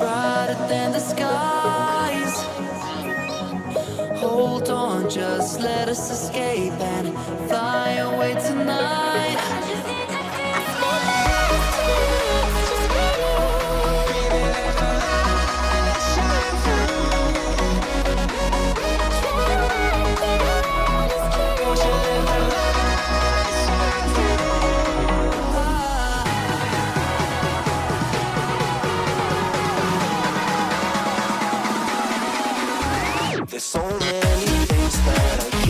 brighter than the skies. Hold on, just let us escape and fly away tonight. There's so many things that I